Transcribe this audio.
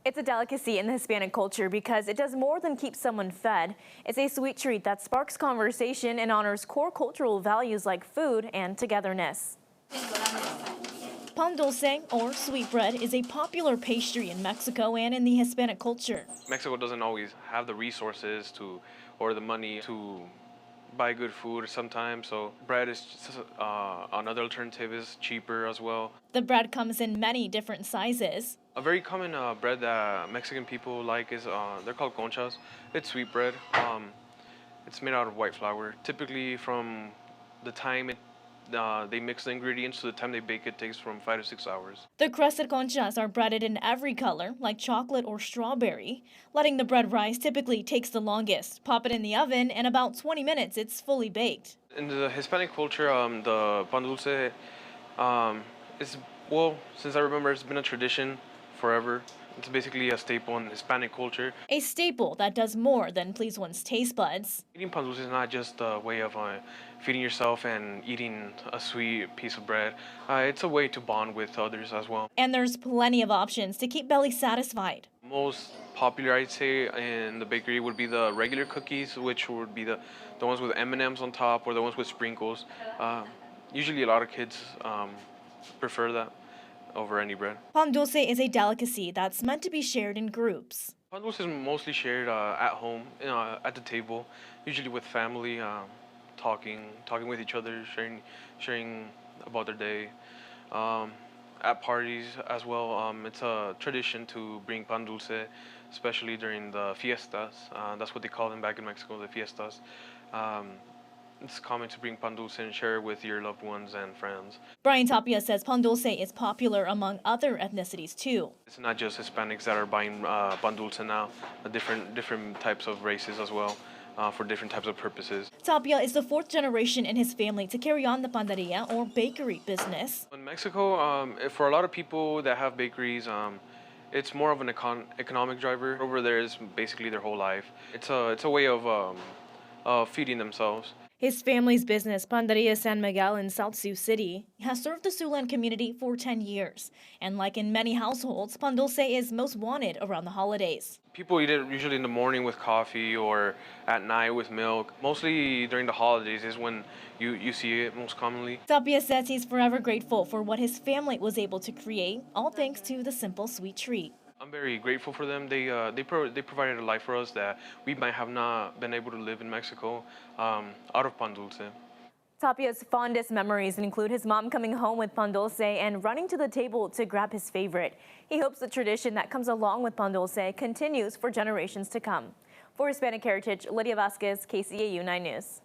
It's a delicacy in the Hispanic culture because it does more than keep someone fed. It's a sweet treat that sparks conversation and honors core cultural values like food and togetherness. Pan dulce, or sweetbread, is a popular pastry in Mexico and in the Hispanic culture. Mexico doesn't always have the resources or the money to buy good food sometimes, so bread is just, another alternative is cheaper as well. The bread comes in many different sizes. A very common bread that Mexican people like is they're called conchas. It's sweet bread. It's made out of white flour. Typically, from the time they mix the ingredients to the time they bake it takes from 5 to 6 hours. The crusted conchas are breaded in every color, like chocolate or strawberry. Letting the bread rise typically takes the longest. Pop it in the oven, and about 20 minutes it's fully baked. In the Hispanic culture, the pan dulce is, well, since I remember, it's been a tradition forever. It's basically a staple in Hispanic culture. A staple that does more than please one's taste buds. Eating pan dulce is not just a way of feeding yourself and eating a sweet piece of bread. It's a way to bond with others as well. And there's plenty of options to keep belly satisfied. Most popular, I'd say, in the bakery would be the regular cookies, which would be the ones with M&Ms on top or the ones with sprinkles. Usually a lot of kids prefer that over any bread. Pan dulce is a delicacy that's meant to be shared in groups. Pan dulce is mostly shared at home, at the table, usually with family, talking with each other, sharing about their day. At parties as well, it's a tradition to bring pan dulce, especially during the fiestas. That's what they call them back in Mexico, the fiestas. It's common to bring pan dulce and share with your loved ones and friends. Brian Tapia says pan dulce is popular among other ethnicities too. It's not just Hispanics that are buying pan dulce now, different types of races as well, for different types of purposes. Tapia is the fourth generation in his family to carry on the panaderia or bakery business. In Mexico, for a lot of people that have bakeries, it's more of an economic driver. Over there is basically their whole life. It's a way of feeding themselves. His family's business, Panaderia San Miguel in South Sioux City, has served the Siouxland community for 10 years. And like in many households, pan dulce is most wanted around the holidays. People eat it usually in the morning with coffee or at night with milk. Mostly during the holidays is when you see it most commonly. Tapia says he's forever grateful for what his family was able to create, all thanks to the simple sweet treat. I'm very grateful for them. They provided a life for us that we might have not been able to live in Mexico out of pan dulce. Tapia's fondest memories include his mom coming home with pan dulce and running to the table to grab his favorite. He hopes the tradition that comes along with pan dulce continues for generations to come. For Hispanic Heritage, Lydia Vasquez, KCAU 9 News.